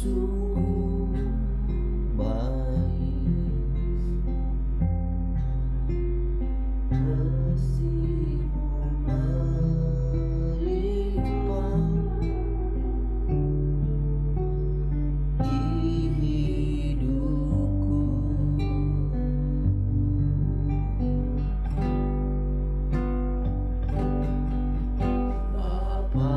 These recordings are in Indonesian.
sungguh baik, kasih-Mu melimpah di hidupku. Bapa,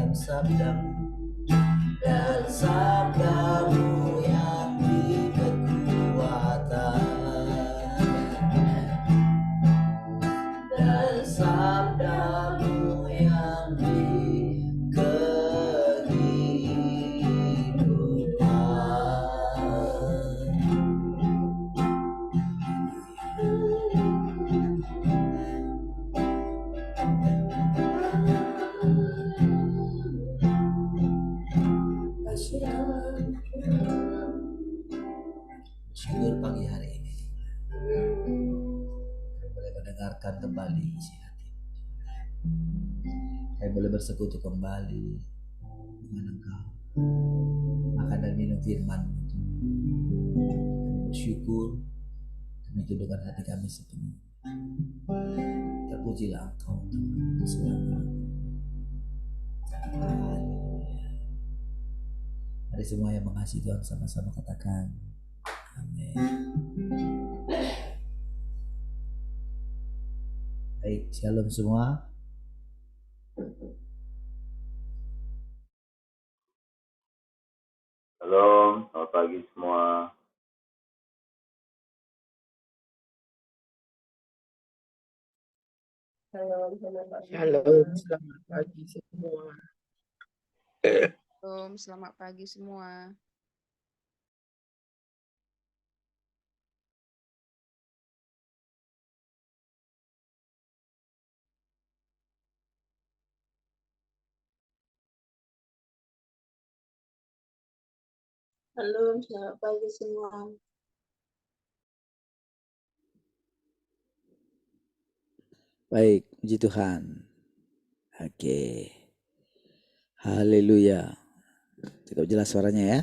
dan sabdamu, dan sabdamu yang berkekuatan, dan sabdamu yang bersyukur pagi hari ini kami boleh mendengarkan kembali isi hati, kami boleh bersekutu kembali dengan Engkau, makan dan minum firman. Kami bersyukur, kami tundukkan hati kami sepenuhnya. Terpujilah Engkau Tuhan selama. Mari semua yang mengasihi Tuhan sama-sama katakan amin. Baik, shalom semua. Shalom, selamat pagi semua. Shalom, selamat pagi semua. Shalom, selamat pagi semua. Shalom, selamat pagi semua. Baik, puji Tuhan. Oke. Haleluya. Cukup jelas suaranya ya.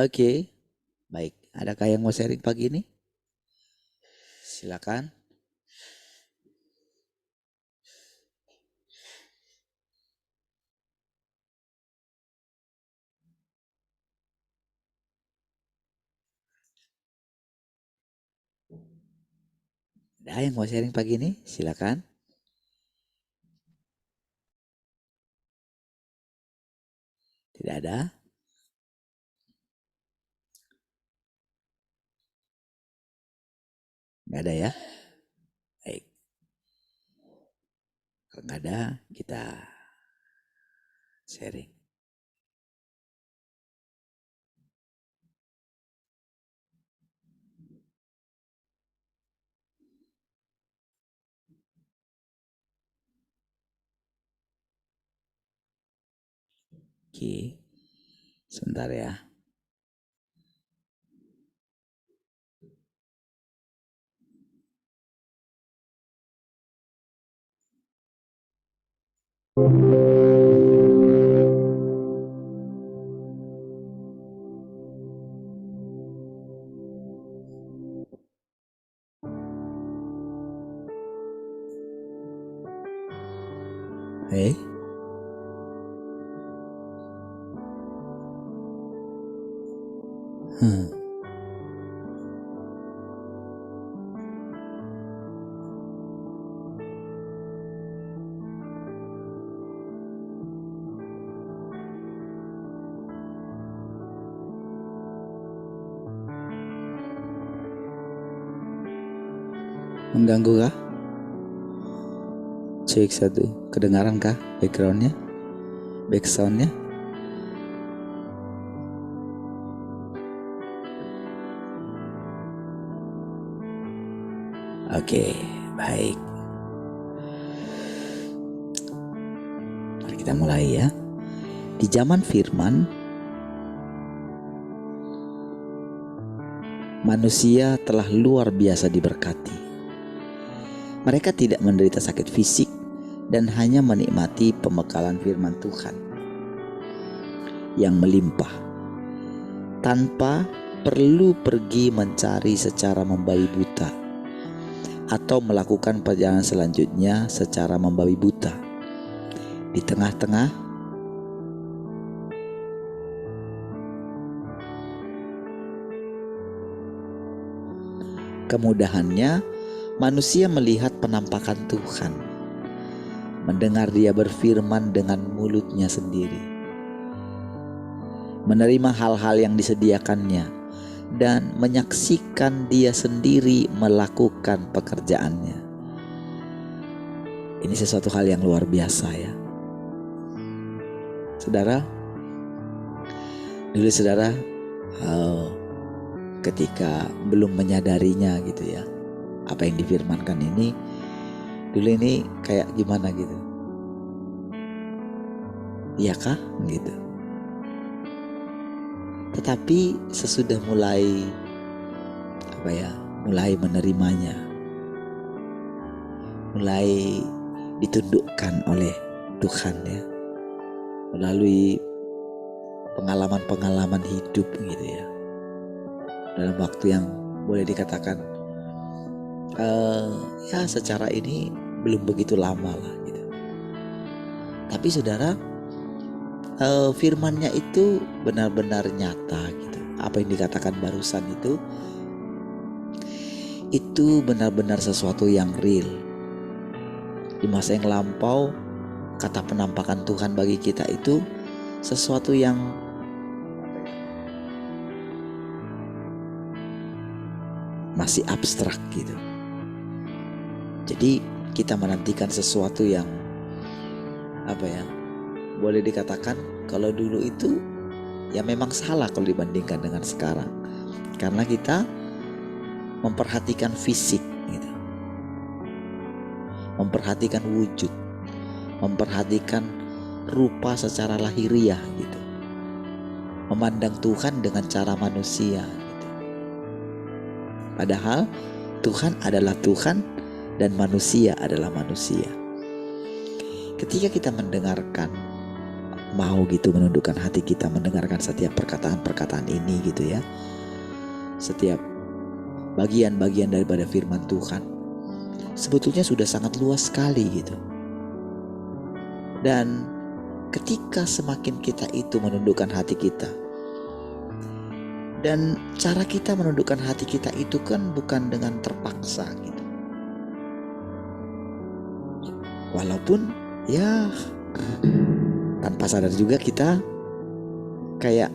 Oke. Baik, adakah yang mau sharing pagi ini? Silakan. Ada yang mau sharing pagi ini? Silakan. Tidak ada? Nggak ada ya? Baik. Kalau nggak ada, kita sharing. Oke. Sebentar ya. Hey. Mengganggu kah? Cek 1. Kedengaran kah backgroundnya? Back soundnya? Oke, baik. Mari kita mulai ya. Di zaman firman, manusia telah luar biasa diberkati. Mereka tidak menderita sakit fisik dan hanya menikmati pembekalan firman Tuhan yang melimpah tanpa perlu pergi mencari secara membabi buta atau melakukan perjalanan selanjutnya secara membabi buta. Di tengah-tengah kemudahannya, manusia melihat penampakan Tuhan mendengar dia berfirman dengan mulutnya sendiri, menerima hal-hal yang disediakannya, dan menyaksikan dia sendiri melakukan pekerjaannya. Ini sesuatu hal yang luar biasa ya. Saudara, dulu saudara ketika belum menyadarinya gitu ya, apa yang difirmankan ini, dulu ini kayak gimana gitu. Iya kah? Gitu. Tetapi sesudah mulai mulai menerimanya, mulai ditundukkan oleh Tuhan ya, melalui pengalaman-pengalaman hidup gitu ya, dalam waktu yang boleh dikatakan ya secara ini belum begitu lama lah gitu. Tapi saudara, firman-Nya itu benar-benar nyata gitu. Apa yang dikatakan barusan itu benar-benar sesuatu yang real. Di masa yang lampau, kata penampakan Tuhan bagi kita itu sesuatu yang masih abstrak gitu. Jadi kita menantikan sesuatu yang boleh dikatakan kalau dulu itu ya memang salah kalau dibandingkan dengan sekarang, karena kita memperhatikan fisik gitu, memperhatikan wujud, memperhatikan rupa secara lahiriah gitu, memandang Tuhan dengan cara manusia gitu. Padahal Tuhan adalah Tuhan dan manusia adalah manusia. Ketika kita mendengarkan, mau gitu menundukkan hati kita mendengarkan setiap perkataan-perkataan ini gitu ya, setiap bagian-bagian daripada firman Tuhan sebetulnya sudah sangat luas sekali gitu. Dan ketika semakin kita itu menundukkan hati kita, dan cara kita menundukkan hati kita itu kan bukan dengan terpaksa gitu, walaupun ya tanpa sadar juga kita kayak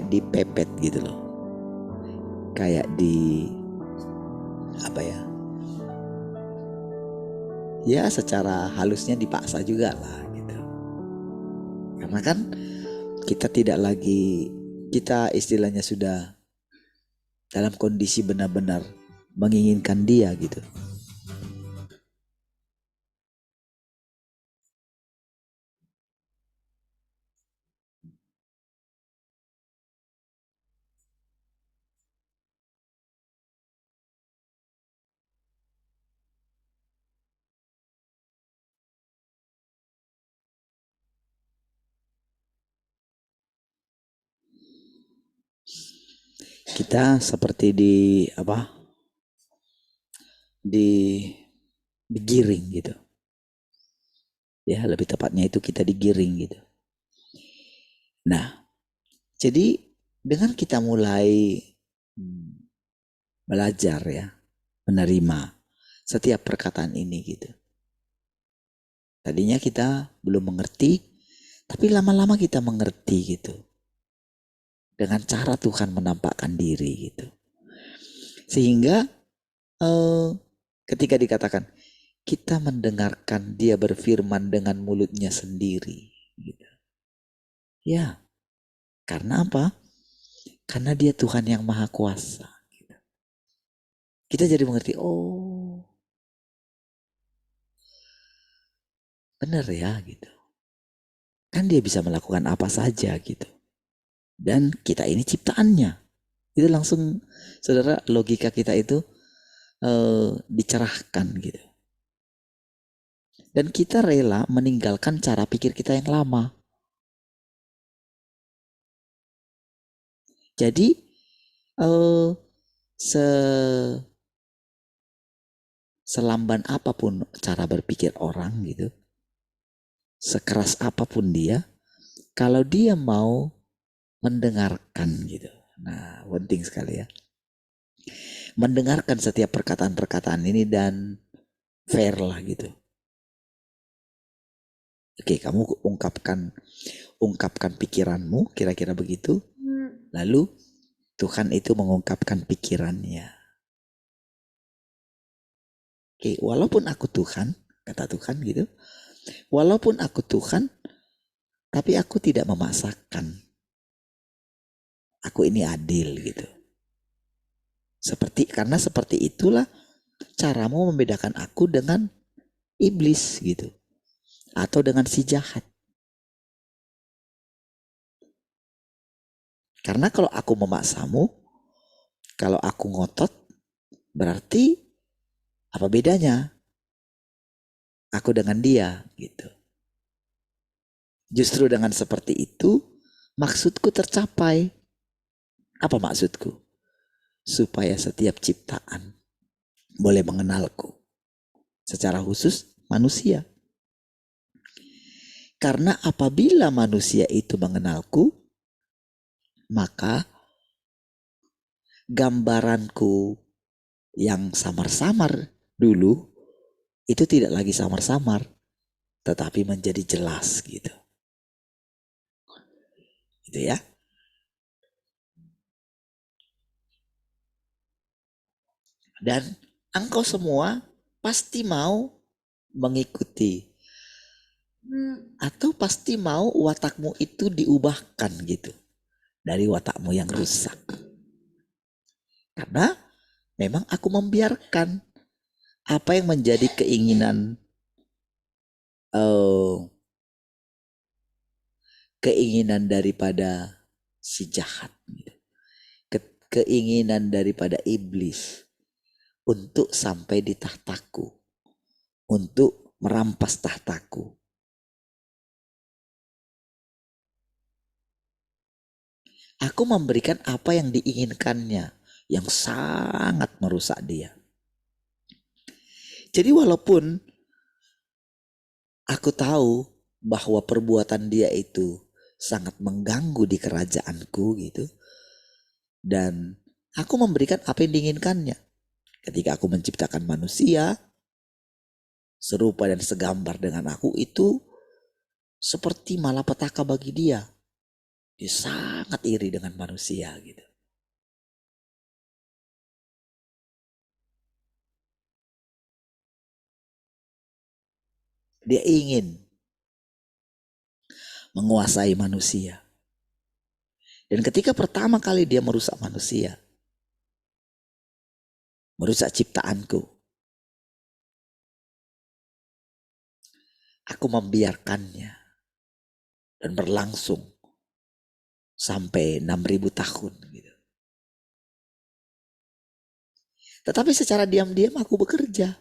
dipepet gitu loh, kayak di ya secara halusnya dipaksa juga lah gitu. Karena kan kita istilahnya sudah dalam kondisi benar-benar menginginkan dia gitu. Kita seperti digiring gitu. Ya, lebih tepatnya itu kita digiring gitu. Nah, jadi dengan kita mulai belajar ya, menerima setiap perkataan ini gitu. Tadinya kita belum mengerti, tapi lama-lama kita mengerti gitu. Dengan cara Tuhan menampakkan diri gitu. Sehingga ketika dikatakan kita mendengarkan dia berfirman dengan mulutnya sendiri gitu. Ya, karena apa? Karena dia Tuhan yang maha kuasa gitu. Kita jadi mengerti, oh benar ya gitu. Kan dia bisa melakukan apa saja gitu. Dan kita ini ciptaannya. Itu langsung saudara, logika kita itu dicerahkan gitu. Dan kita rela meninggalkan cara pikir kita yang lama. Jadi selamban apapun cara berpikir orang gitu, sekeras apapun dia, kalau dia mau mendengarkan gitu. Nah, penting sekali ya. Mendengarkan setiap perkataan-perkataan ini dan fair lah gitu. Oke, kamu ungkapkan pikiranmu, kira-kira begitu. Lalu Tuhan itu mengungkapkan pikirannya. Oke, walaupun aku Tuhan, kata Tuhan gitu. Walaupun aku Tuhan, tapi aku tidak memaksakan. Aku ini adil gitu. Karena seperti itulah caramu membedakan aku dengan iblis gitu. Atau dengan si jahat. Karena kalau aku memaksamu, kalau aku ngotot, berarti apa bedanya aku dengan dia gitu. Justru dengan seperti itu maksudku tercapai. Apa maksudku? Supaya setiap ciptaan boleh mengenalku. Secara khusus manusia. Karena apabila manusia itu mengenalku, maka gambaranku yang samar-samar dulu itu tidak lagi samar-samar, tetapi menjadi jelas gitu. Gitu ya. Dan engkau semua pasti mau mengikuti. Atau pasti mau watakmu itu diubahkan gitu. Dari watakmu yang rusak. Karena memang aku membiarkan apa yang menjadi keinginan daripada si jahat. Keinginan daripada iblis. Untuk sampai di tahtaku. Untuk merampas tahtaku. Aku memberikan apa yang diinginkannya. Yang sangat merusak dia. Jadi walaupun aku tahu bahwa perbuatan dia itu sangat mengganggu di kerajaanku gitu. Dan aku memberikan apa yang diinginkannya. Ketika aku menciptakan manusia serupa dan segambar dengan aku, itu seperti malapetaka bagi dia. Dia sangat iri dengan manusia gitu. Dia ingin menguasai manusia. Dan ketika pertama kali dia merusak manusia, merusak ciptaanku, aku membiarkannya dan berlangsung sampai 6.000 tahun gitu. Tetapi secara diam-diam aku bekerja.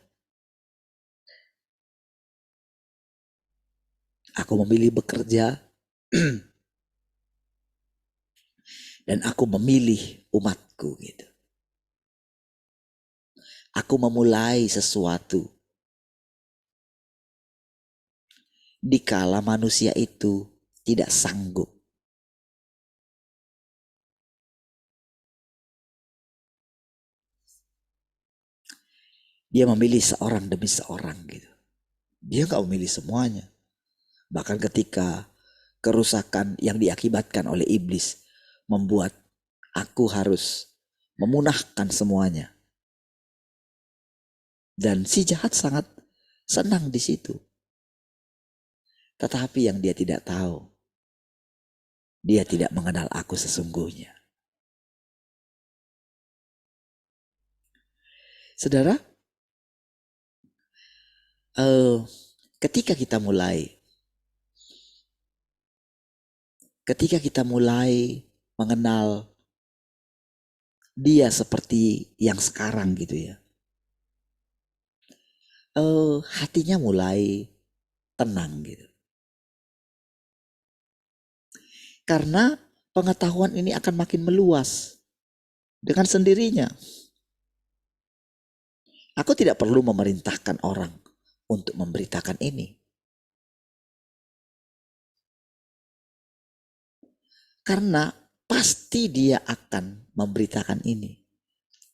Aku memilih bekerja dan aku memilih umatku gitu. Aku memulai sesuatu dikala manusia itu tidak sanggup. Dia memilih seorang demi seorang gitu. Dia gak memilih semuanya. Bahkan ketika kerusakan yang diakibatkan oleh iblis membuat aku harus memunahkan semuanya. Dan si jahat sangat senang di situ. Tetapi yang dia tidak tahu, dia tidak mengenal aku sesungguhnya. Saudara, ketika kita mulai mengenal dia seperti yang sekarang gitu ya, hatinya mulai tenang gitu. Karena pengetahuan ini akan makin meluas dengan sendirinya. Aku tidak perlu memerintahkan orang untuk memberitakan ini. Karena pasti dia akan memberitakan ini.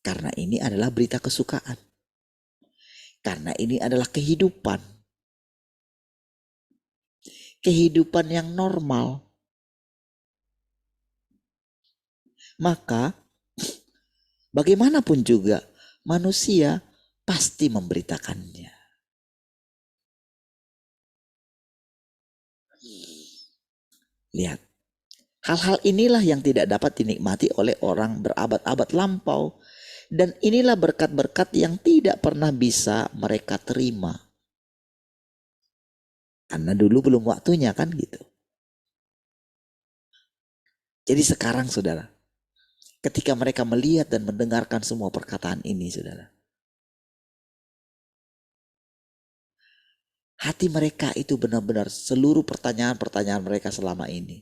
Karena ini adalah berita kesukaan. Karena ini adalah kehidupan. kehidupan yang normal. Maka bagaimanapun juga manusia pasti memberitakannya. Lihat, hal-hal inilah yang tidak dapat dinikmati oleh orang berabad-abad lampau. Dan inilah berkat-berkat yang tidak pernah bisa mereka terima. Karena dulu belum waktunya kan gitu. Jadi sekarang saudara, ketika mereka melihat dan mendengarkan semua perkataan ini saudara, hati mereka itu benar-benar seluruh pertanyaan-pertanyaan mereka selama ini.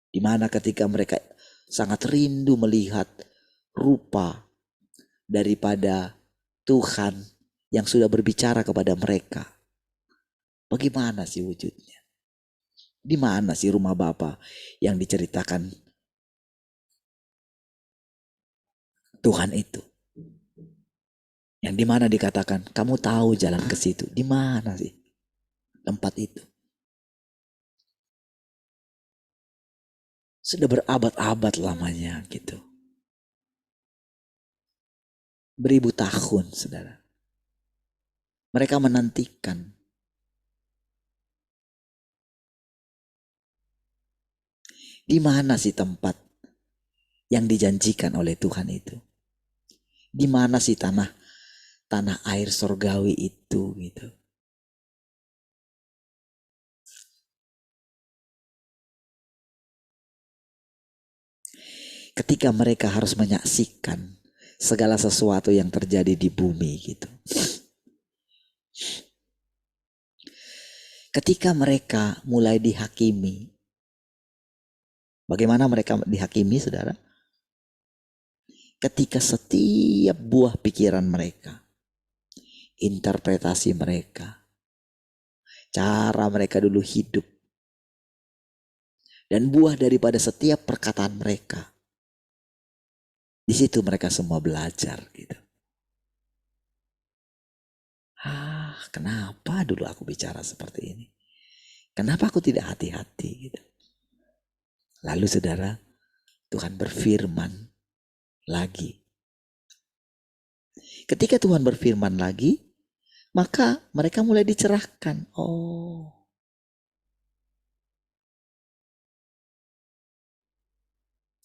Di mana ketika mereka sangat rindu melihat rupa daripada Tuhan yang sudah berbicara kepada mereka. Bagaimana sih wujudnya? Di mana sih rumah Bapa yang diceritakan Tuhan itu? Yang di mana dikatakan kamu tahu jalan ke situ? Di mana sih tempat itu? Sudah berabad-abad lamanya gitu. Beribu tahun saudara. Mereka menantikan. Di mana sih tempat yang dijanjikan oleh Tuhan itu? Di mana sih tanah air surgawi itu gitu? Ketika mereka harus menyaksikan segala sesuatu yang terjadi di bumi gitu. Ketika mereka mulai dihakimi. Bagaimana mereka dihakimi saudara? Ketika setiap buah pikiran mereka, interpretasi mereka, cara mereka dulu hidup, dan buah daripada setiap perkataan mereka, di situ mereka semua belajar gitu. Kenapa dulu aku bicara seperti ini? Kenapa aku tidak hati-hati gitu? Lalu saudara, Tuhan berfirman lagi. Ketika Tuhan berfirman lagi, maka mereka mulai dicerahkan.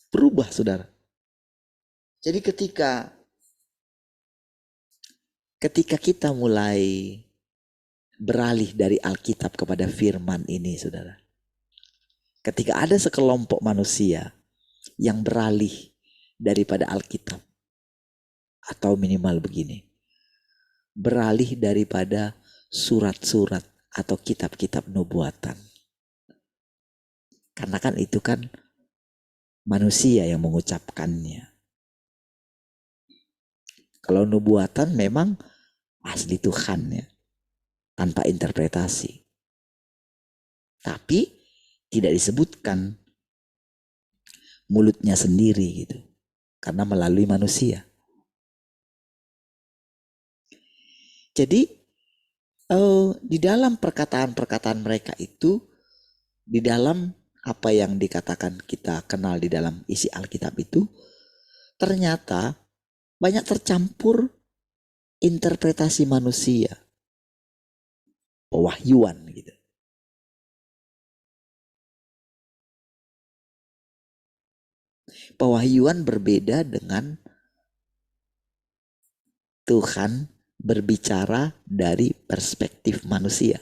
Berubah saudara. Jadi ketika kita mulai beralih dari Alkitab kepada firman ini saudara. Ketika ada sekelompok manusia yang beralih daripada Alkitab. Atau minimal begini. Beralih daripada surat-surat atau kitab-kitab nubuatan. Karena kan itu kan manusia yang mengucapkannya. Kalau nubuatan memang asli Tuhan ya. Tanpa interpretasi. Tapi tidak disebutkan mulutnya sendiri gitu. Karena melalui manusia. Jadi di dalam perkataan-perkataan mereka itu, di dalam apa yang dikatakan kita kenal di dalam isi Alkitab itu, ternyata banyak tercampur interpretasi manusia. Pewahyuan gitu. Pewahyuan berbeda dengan Tuhan berbicara dari perspektif manusia.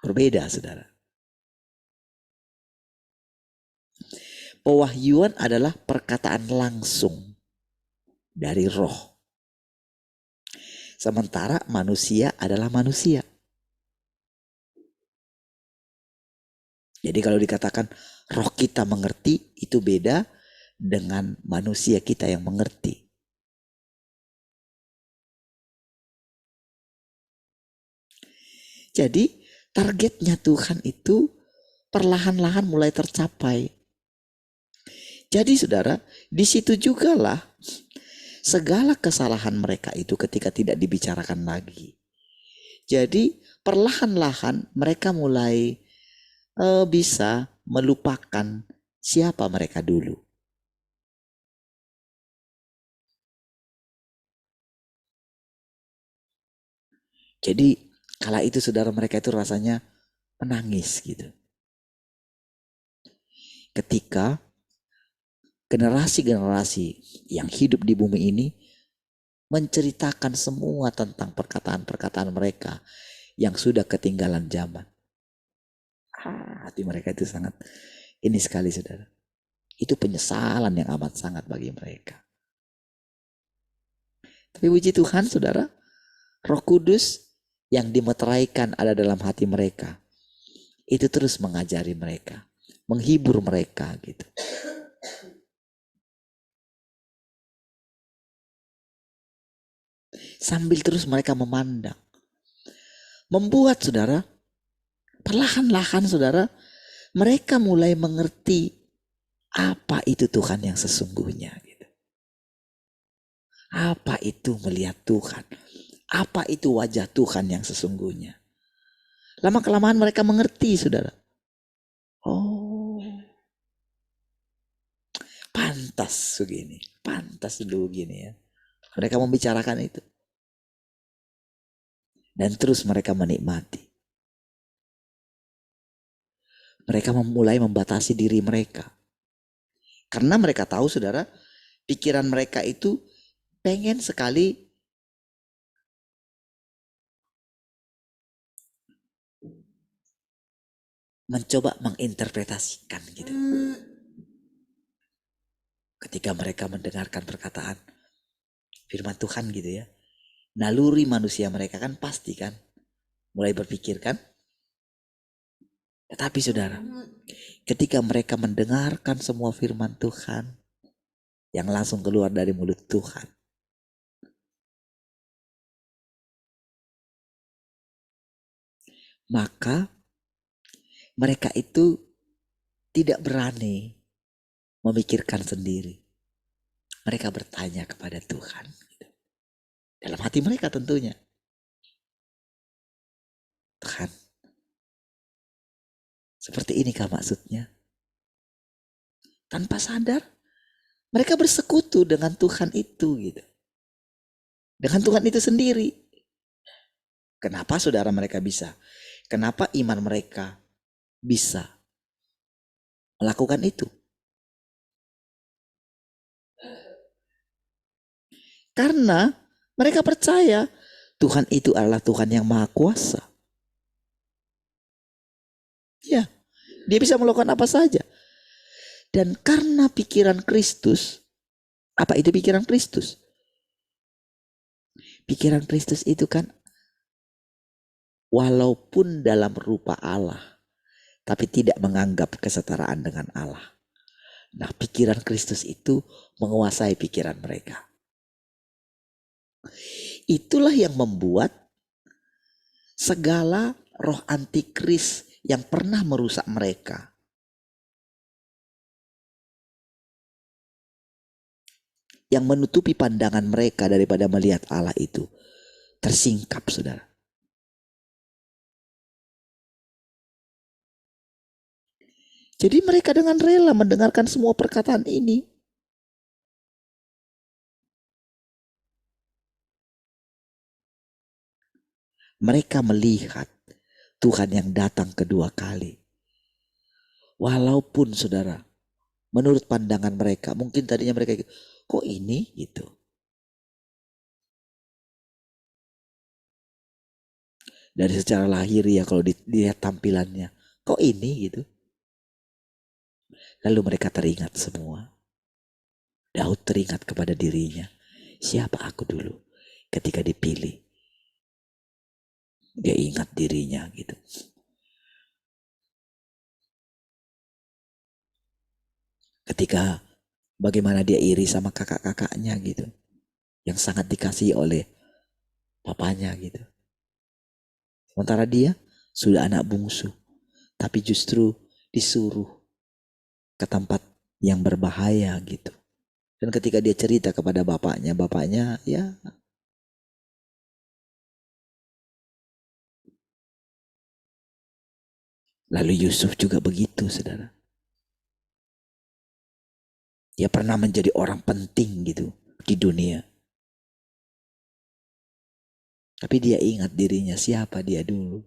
Berbeda saudara. Pewahyuan adalah perkataan langsung dari roh. Sementara manusia adalah manusia. Jadi kalau dikatakan roh kita mengerti, itu beda dengan manusia kita yang mengerti. Jadi targetnya Tuhan itu perlahan-lahan mulai tercapai. Jadi saudara, di situ jugalah segala kesalahan mereka itu ketika tidak dibicarakan lagi. Jadi perlahan-lahan mereka mulai bisa melupakan siapa mereka dulu. Jadi kala itu saudara, mereka itu rasanya menangis gitu. Ketika generasi-generasi yang hidup di bumi ini menceritakan semua tentang perkataan-perkataan mereka yang sudah ketinggalan zaman. Hati mereka itu sangat ini sekali saudara. Itu penyesalan yang amat sangat bagi mereka. Tapi puji Tuhan saudara, Roh Kudus yang dimeteraikan ada dalam hati mereka. Itu terus mengajari mereka, menghibur mereka gitu. Sambil terus mereka memandang. Membuat saudara, perlahan-lahan saudara, mereka mulai mengerti apa itu Tuhan yang sesungguhnya gitu. Apa itu melihat Tuhan? Apa itu wajah Tuhan yang sesungguhnya? Lama-kelamaan mereka mengerti saudara. Oh, pantas begini, pantas dulu begini ya. Mereka membicarakan itu. Dan terus mereka menikmati. Mereka mulai membatasi diri mereka. Karena mereka tahu saudara, pikiran mereka itu pengen sekali mencoba menginterpretasikan gitu. Ketika mereka mendengarkan perkataan firman Tuhan gitu ya. Naluri manusia mereka kan pasti kan mulai berpikir kan. Tetapi saudara, ketika mereka mendengarkan semua firman Tuhan yang langsung keluar dari mulut Tuhan, maka mereka itu tidak berani memikirkan sendiri. Mereka bertanya kepada Tuhan. Dalam hati mereka tentunya. Tuhan, seperti inikah maksudnya? Tanpa sadar, mereka bersekutu dengan Tuhan itu gitu. Dengan Tuhan itu sendiri. Kenapa saudara mereka bisa? Kenapa iman mereka bisa melakukan itu? Karena mereka percaya Tuhan itu adalah Tuhan yang maha kuasa. Ya, dia bisa melakukan apa saja. Dan karena pikiran Kristus, apa itu pikiran Kristus? Pikiran Kristus itu kan walaupun dalam rupa Allah, tapi tidak menganggap kesetaraan dengan Allah. Nah, pikiran Kristus itu menguasai pikiran mereka. Itulah yang membuat segala roh antikris yang pernah merusak mereka yang menutupi pandangan mereka daripada melihat Allah itu tersingkap saudara. Jadi mereka dengan rela mendengarkan semua perkataan ini. Mereka melihat Tuhan yang datang kedua kali. Walaupun saudara, menurut pandangan mereka, mungkin tadinya mereka kok ini gitu. Dari secara lahir ya kalau dilihat tampilannya, kok ini gitu. Lalu mereka teringat semua. Daud teringat kepada dirinya, siapa aku dulu ketika dipilih. Dia ingat dirinya gitu. Ketika bagaimana dia iri sama kakak-kakaknya gitu. Yang sangat dikasihi oleh papanya gitu. Sementara dia sudah anak bungsu. Tapi justru disuruh ke tempat yang berbahaya gitu. Dan ketika dia cerita kepada bapaknya ya Lalu Yusuf juga begitu, saudara. Dia pernah menjadi orang penting gitu di dunia. Tapi dia ingat dirinya siapa dia dulu.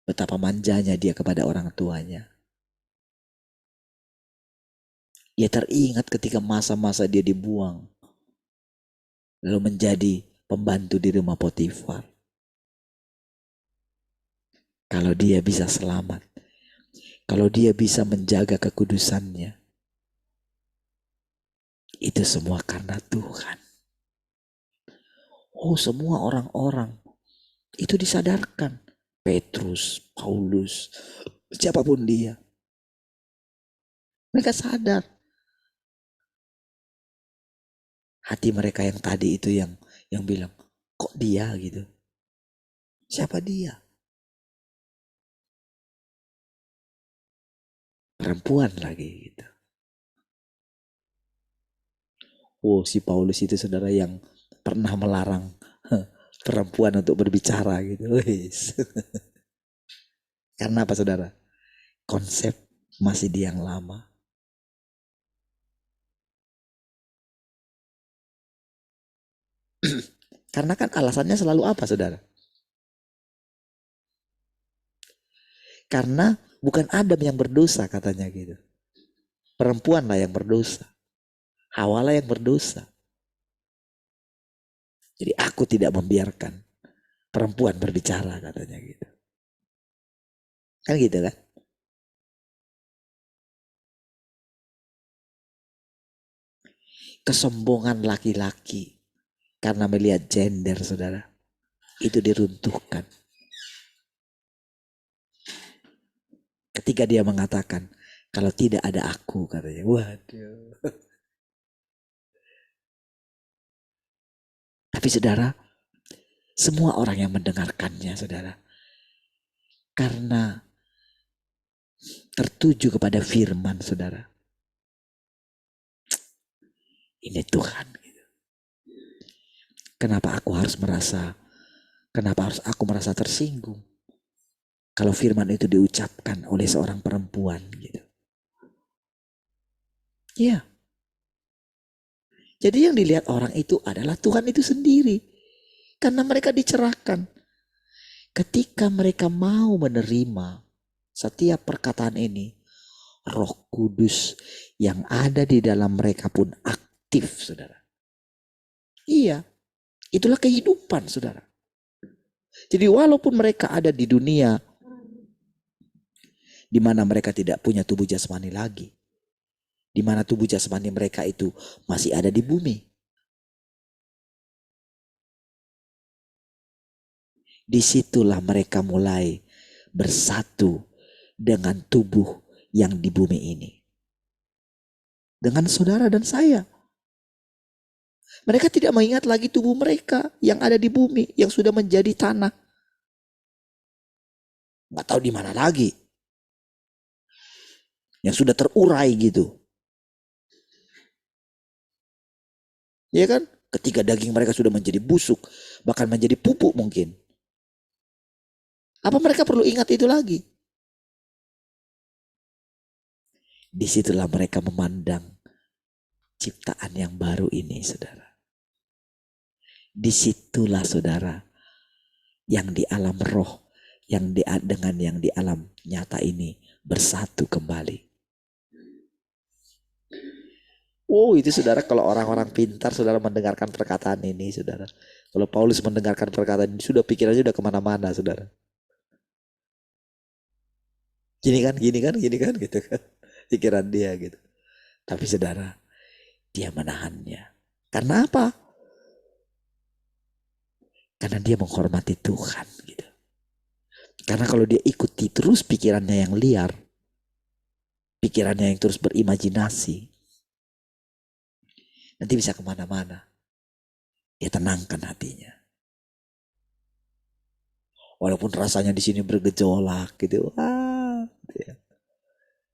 Betapa manjanya dia kepada orang tuanya. Dia teringat ketika masa-masa dia dibuang. Lalu menjadi pembantu di rumah Potifar. Kalau dia bisa selamat. Kalau dia bisa menjaga kekudusannya. Itu semua karena Tuhan. Oh, semua orang-orang itu disadarkan. Petrus, Paulus, siapapun dia. Mereka sadar. Hati mereka yang tadi itu yang bilang, kok dia gitu? Siapa dia? Perempuan lagi gitu. Oh, si Paulus itu saudara yang pernah melarang perempuan untuk berbicara gitu. Karena apa saudara? Konsep masih di yang lama. Karena kan alasannya selalu apa saudara? Karena bukan Adam yang berdosa katanya gitu. Perempuan lah yang berdosa. Hawa lah yang berdosa. Jadi aku tidak membiarkan perempuan berbicara katanya gitu. Kan gitu kan? Kesombongan laki-laki karena melihat gender saudara itu diruntuhkan. Ketika dia mengatakan kalau tidak ada aku katanya. Waduh. Tapi saudara, semua orang yang mendengarkannya saudara, karena tertuju kepada firman saudara. Ini Tuhan. Kenapa aku harus tersinggung? Kalau firman itu diucapkan oleh seorang perempuan gitu. Iya. Jadi yang dilihat orang itu adalah Tuhan itu sendiri. Karena mereka dicerahkan. Ketika mereka mau menerima setiap perkataan ini, Roh Kudus yang ada di dalam mereka pun aktif, saudara. Iya, itulah kehidupan, saudara. Jadi walaupun mereka ada di dunia di mana mereka tidak punya tubuh jasmani lagi, di mana tubuh jasmani mereka itu masih ada di bumi, disitulah mereka mulai bersatu dengan tubuh yang di bumi ini. Dengan saudara dan saya. Mereka tidak mengingat lagi tubuh mereka yang ada di bumi, yang sudah menjadi tanah. Nggak tahu di mana lagi. Yang sudah terurai gitu. Ya kan? Ketika daging mereka sudah menjadi busuk, bahkan menjadi pupuk mungkin. Apa mereka perlu ingat itu lagi? Disitulah mereka memandang ciptaan yang baru ini, saudara. Disitulah saudara, yang di alam roh, yang dengan yang di alam nyata ini bersatu kembali. Oh itu saudara, kalau orang-orang pintar saudara mendengarkan perkataan ini saudara. Kalau Paulus mendengarkan perkataan ini sudah pikirannya udah kemana-mana saudara. Gini kan gitu kan. Pikiran dia gitu. Tapi saudara, dia menahannya. Karena apa? Karena dia menghormati Tuhan gitu. Karena kalau dia ikuti terus pikirannya yang liar, pikirannya yang terus berimajinasi, nanti bisa kemana-mana. Dia tenangkan hatinya. Walaupun rasanya di sini bergejolak gitu,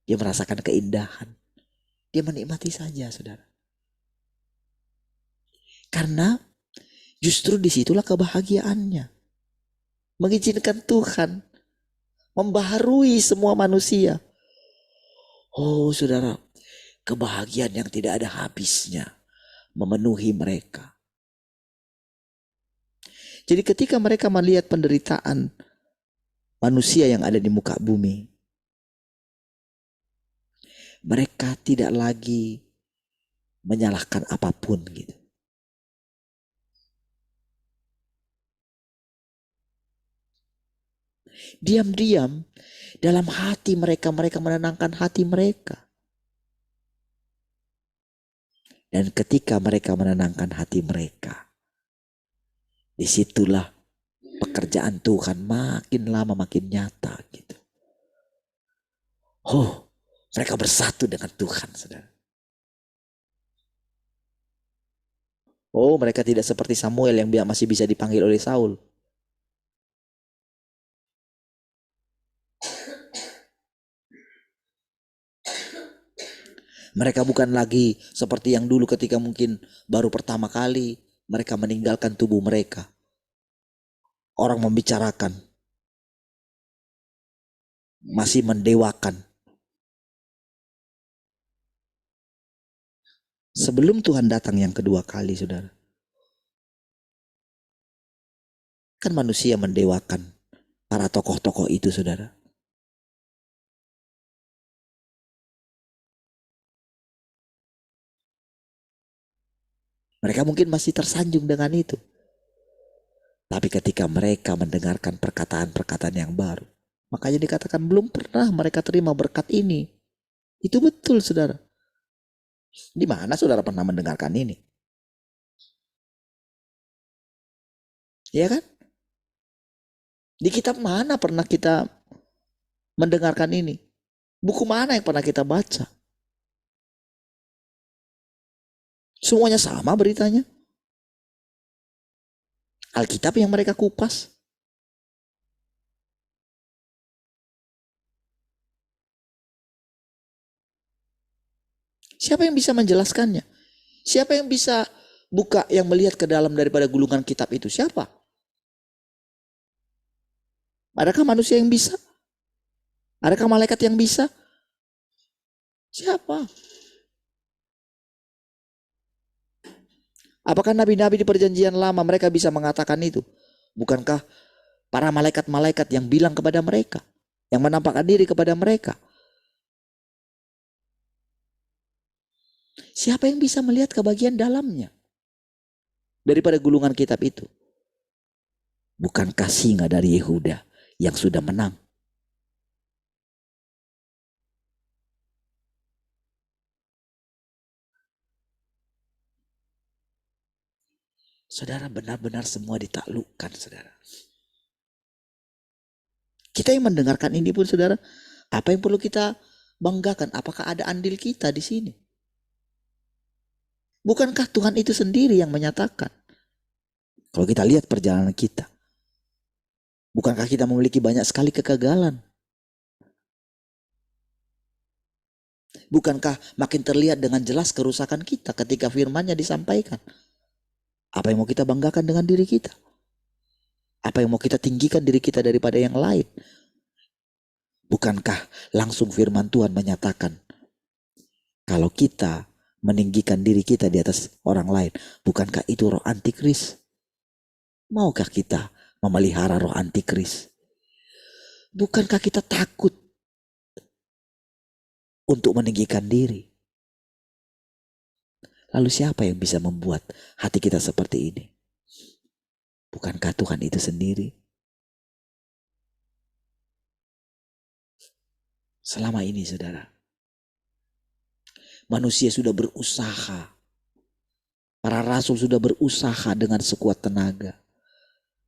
dia merasakan keindahan. Dia menikmati saja, saudara. Karena justru disitulah kebahagiaannya. Mengizinkan Tuhan membaharui semua manusia. Oh saudara, kebahagiaan yang tidak ada habisnya memenuhi mereka. Jadi ketika mereka melihat penderitaan manusia yang ada di muka bumi, mereka tidak lagi menyalahkan apapun gitu. Diam-diam dalam hati mereka menenangkan hati mereka. Dan ketika mereka menenangkan hati mereka, disitulah pekerjaan Tuhan makin lama makin nyata gitu. Oh, mereka bersatu dengan Tuhan, saudara. Oh, mereka tidak seperti Samuel yang masih bisa dipanggil oleh Saul. Mereka bukan lagi seperti yang dulu ketika mungkin baru pertama kali mereka meninggalkan tubuh mereka. Orang membicarakan, masih mendewakan. Sebelum Tuhan datang yang kedua kali, saudara, kan manusia mendewakan para tokoh-tokoh itu, saudara. Mereka mungkin masih tersanjung dengan itu. Tapi ketika mereka mendengarkan perkataan-perkataan yang baru, makanya dikatakan belum pernah mereka terima berkat ini. Itu betul, saudara. Di mana saudara pernah mendengarkan ini? Ya kan? Di kitab mana pernah kita mendengarkan ini? Buku mana yang pernah kita baca? Semuanya sama beritanya. Alkitab yang mereka kupas. Siapa yang bisa menjelaskannya? Siapa yang bisa buka yang melihat ke dalam daripada gulungan kitab itu? Siapa? Adakah manusia yang bisa? Adakah malaikat yang bisa? Siapa? Apakah nabi-nabi di perjanjian lama mereka bisa mengatakan itu? Bukankah para malaikat-malaikat yang bilang kepada mereka, yang menampakkan diri kepada mereka? Siapa yang bisa melihat ke bagian dalamnya daripada gulungan kitab itu? Bukankah singa dari Yehuda yang sudah menang? Saudara, benar-benar semua ditaklukkan, saudara. Kita yang mendengarkan ini pun, saudara, apa yang perlu kita banggakan? Apakah ada andil kita di sini? Bukankah Tuhan itu sendiri yang menyatakan? Kalau kita lihat perjalanan kita, bukankah kita memiliki banyak sekali kegagalan? Bukankah makin terlihat dengan jelas kerusakan kita ketika firman-Nya disampaikan? Apa yang mau kita banggakan dengan diri kita? Apa yang mau kita tinggikan diri kita daripada yang lain? Bukankah langsung firman Tuhan menyatakan, kalau kita meninggikan diri kita di atas orang lain, bukankah itu roh antikris? Maukah kita memelihara roh antikris? Bukankah kita takut untuk meninggikan diri? Lalu siapa yang bisa membuat hati kita seperti ini? Bukankah Tuhan itu sendiri? Selama ini, saudara, manusia sudah berusaha. Para rasul sudah berusaha dengan sekuat tenaga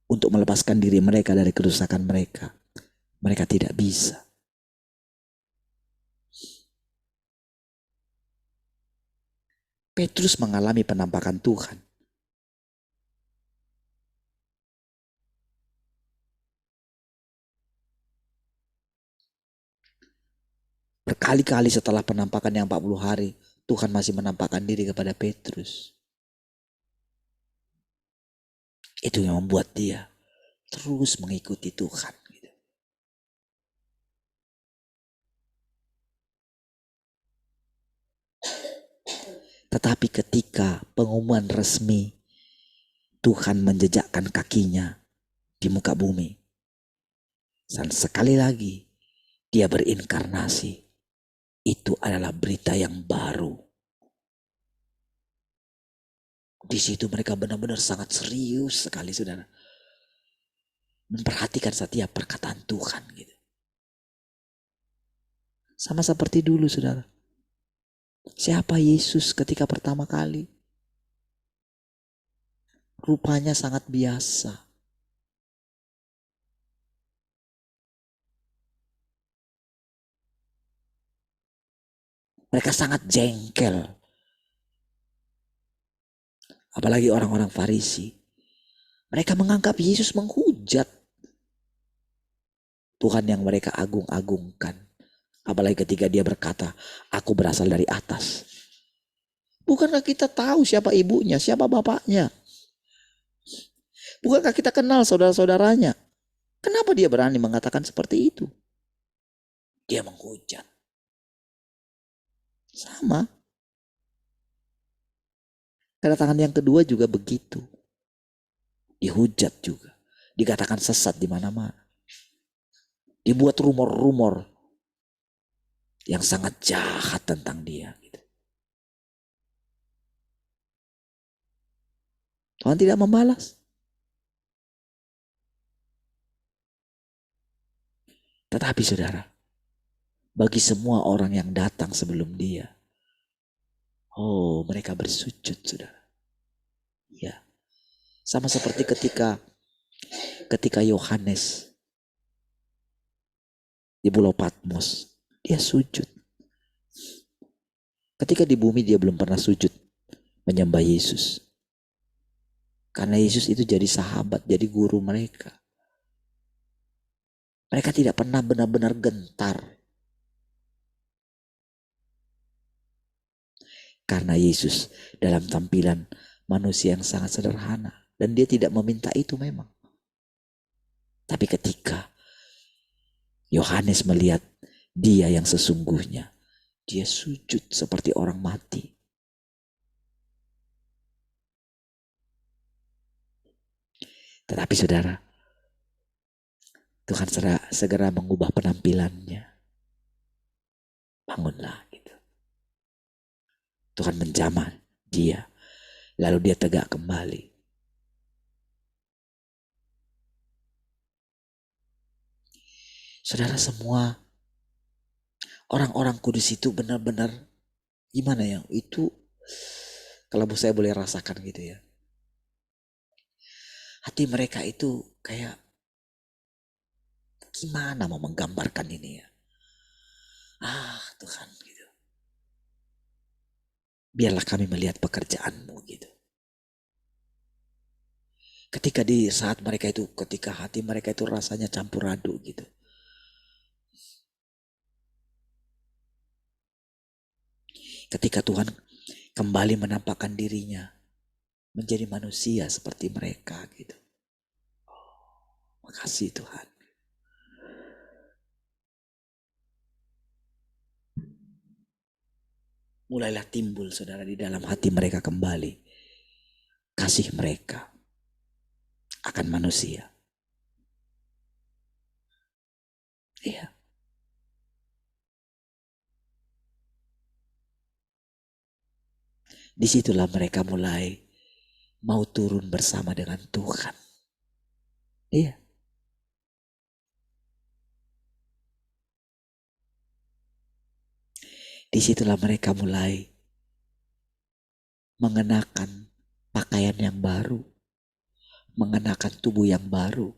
untuk melepaskan diri mereka dari kerusakan mereka. Mereka tidak bisa. Petrus mengalami penampakan Tuhan. Berkali-kali setelah penampakan yang 40 hari, Tuhan masih menampakkan diri kepada Petrus. Itu yang membuat dia terus mengikuti Tuhan. Tetapi ketika pengumuman resmi Tuhan menjejakkan kakinya di muka bumi, dan sekali lagi dia berinkarnasi, itu adalah berita yang baru. Di situ mereka benar-benar sangat serius sekali, saudara, memperhatikan setiap perkataan Tuhan gitu. Sama seperti dulu, saudara. Siapa Yesus ketika pertama kali? Rupanya sangat biasa. Mereka sangat jengkel. Apalagi orang-orang Farisi. Mereka menganggap Yesus menghujat Tuhan yang mereka agung-agungkan. Apalagi ketika dia berkata, aku berasal dari atas. Bukankah kita tahu siapa ibunya, siapa bapaknya? Bukankah kita kenal saudara-saudaranya? Kenapa dia berani mengatakan seperti itu? Dia menghujat. Sama. Kedatangan yang kedua juga begitu. Dihujat juga. Dikatakan sesat di mana-mana. Dibuat rumor-rumor yang sangat jahat tentang dia. Tuhan tidak membalas. Tetapi saudara, bagi semua orang yang datang sebelum dia, oh, mereka bersujud, saudara. Ya, sama seperti ketika Yohanes di Pulau Patmos, dia sujud. Ketika di bumi dia belum pernah sujud menyembah Yesus. Karena Yesus itu jadi sahabat, jadi guru mereka. Mereka tidak pernah benar-benar gentar. Karena Yesus dalam tampilan manusia yang sangat sederhana. Dan dia tidak meminta itu memang. Tapi ketika Yohanes melihat dia yang sesungguhnya, dia sujud seperti orang mati. Tetapi saudara, Tuhan segera mengubah penampilannya. Bangunlah gitu. Tuhan menjamah dia. Lalu dia tegak kembali. Saudara semua, orang-orang kudus itu benar-benar gimana ya? Itu kalau saya boleh rasakan gitu ya. Hati mereka itu kayak gimana mau menggambarkan ini ya. Tuhan gitu. Biarlah kami melihat pekerjaan-Mu gitu. Ketika di saat mereka itu, ketika hati mereka itu rasanya campur aduk gitu. Ketika Tuhan kembali menampakkan dirinya menjadi manusia seperti mereka gitu. Makasih Tuhan. Mulailah timbul saudara di dalam hati mereka kembali. Kasih mereka akan manusia. Iya. Disitulah mereka mulai mau turun bersama dengan Tuhan. Iya. Disitulah mereka mulai mengenakan pakaian yang baru. Mengenakan tubuh yang baru.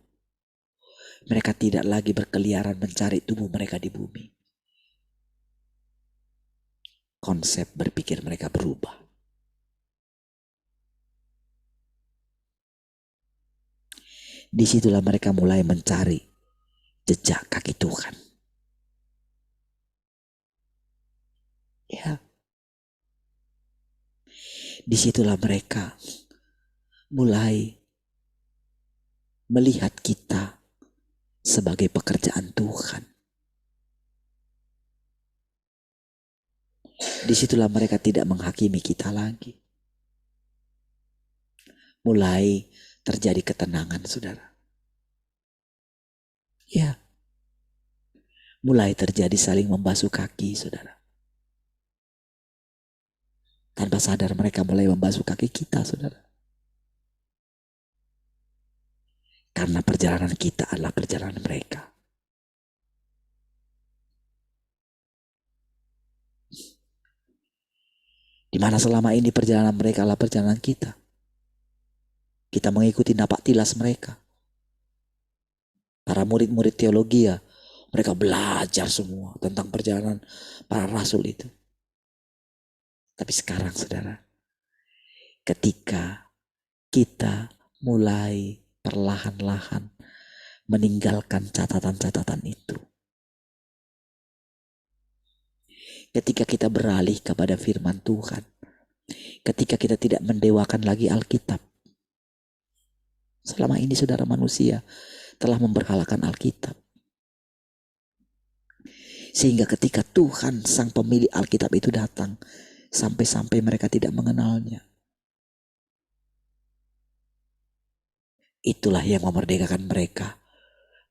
Mereka tidak lagi berkeliaran mencari tubuh mereka di bumi. Konsep berpikir mereka berubah. Disitulah mereka mulai mencari jejak kaki Tuhan. Ya. Disitulah mereka mulai melihat kita sebagai pekerjaan Tuhan. disitulah mereka tidak menghakimi kita lagi. Mulai terjadi ketenangan, saudara. Ya, mulai terjadi saling membasuh kaki, saudara. Tanpa sadar mereka mulai membasuh kaki kita, saudara. Karena perjalanan kita adalah perjalanan mereka. Di mana selama ini perjalanan mereka adalah perjalanan kita. Kita mengikuti napak tilas mereka. Para murid-murid teologi ya, mereka belajar semua tentang perjalanan para rasul itu. Tapi sekarang saudara, ketika kita mulai perlahan-lahan meninggalkan catatan-catatan itu, ketika kita beralih kepada firman Tuhan, ketika kita tidak mendewakan lagi Alkitab. Selama ini saudara, manusia telah memberhalakan Alkitab. Sehingga ketika Tuhan sang pemilik Alkitab itu datang, sampai-sampai mereka tidak mengenalnya. Itulah yang memerdekakan mereka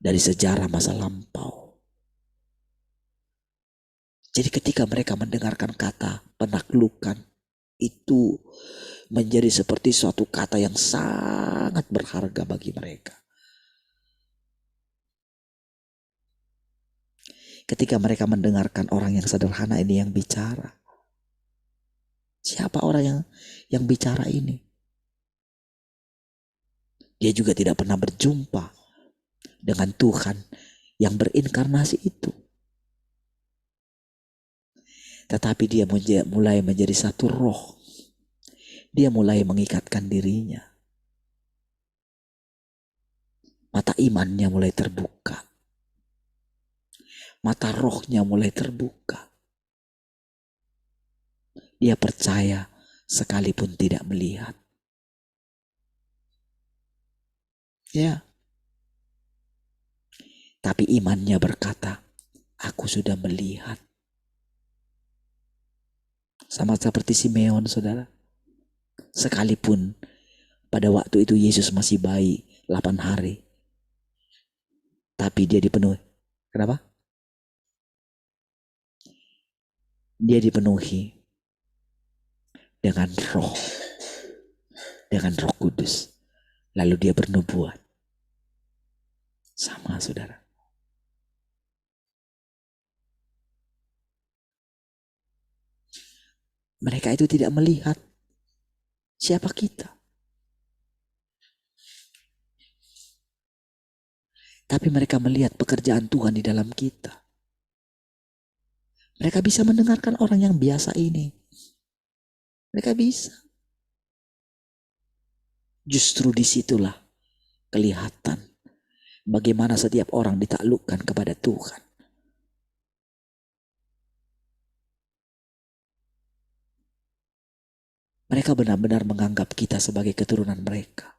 dari sejarah masa lampau. Jadi ketika mereka mendengarkan kata penaklukan, itu menjadi seperti suatu kata yang sangat berharga bagi mereka. Ketika mereka mendengarkan orang yang sederhana ini yang bicara. Siapa orang yang bicara ini? Dia juga tidak pernah berjumpa dengan Tuhan yang berinkarnasi itu. Tetapi dia mulai menjadi satu roh. Dia mulai mengikatkan dirinya. Mata imannya mulai terbuka. Mata rohnya mulai terbuka. Dia percaya sekalipun tidak melihat. Ya. Tapi imannya berkata, aku sudah melihat. Sama seperti Simeon, saudara. Sekalipun pada waktu itu Yesus masih bayi 8 hari. Tapi dia dipenuhi. Kenapa? Dia dipenuhi dengan roh. Dengan Roh Kudus. Lalu dia bernubuat. Sama saudara. Mereka itu tidak melihat siapa kita. Tapi mereka melihat pekerjaan Tuhan di dalam kita. Mereka bisa mendengarkan orang yang biasa ini. Mereka bisa. Justru disitulah kelihatan bagaimana setiap orang ditaklukkan kepada Tuhan. Mereka benar-benar menganggap kita sebagai keturunan mereka.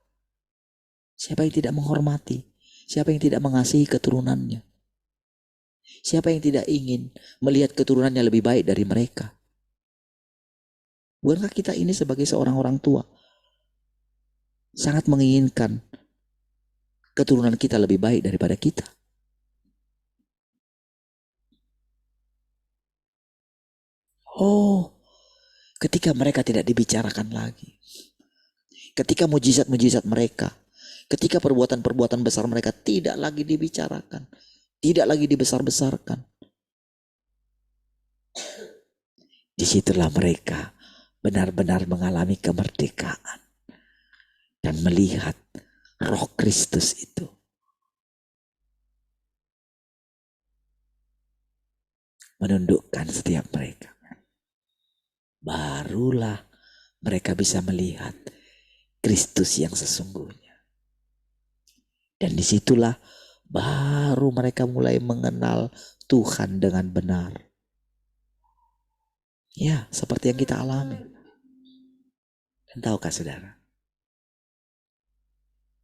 Siapa yang tidak menghormati? Siapa yang tidak mengasihi keturunannya? Siapa yang tidak ingin melihat keturunannya lebih baik dari mereka? Bukankah kita ini sebagai seorang orang tua sangat menginginkan keturunan kita lebih baik daripada kita? Oh, ketika mereka tidak dibicarakan lagi. Ketika mujizat-mujizat mereka, ketika perbuatan-perbuatan besar mereka tidak lagi dibicarakan, tidak lagi dibesar-besarkan. Disitulah mereka benar-benar mengalami kemerdekaan dan melihat Roh Kristus itu. Menundukkan setiap mereka. Barulah mereka bisa melihat Kristus yang sesungguhnya. Dan disitulah baru mereka mulai mengenal Tuhan dengan benar. Ya, seperti yang kita alami. Dan tahukah saudara?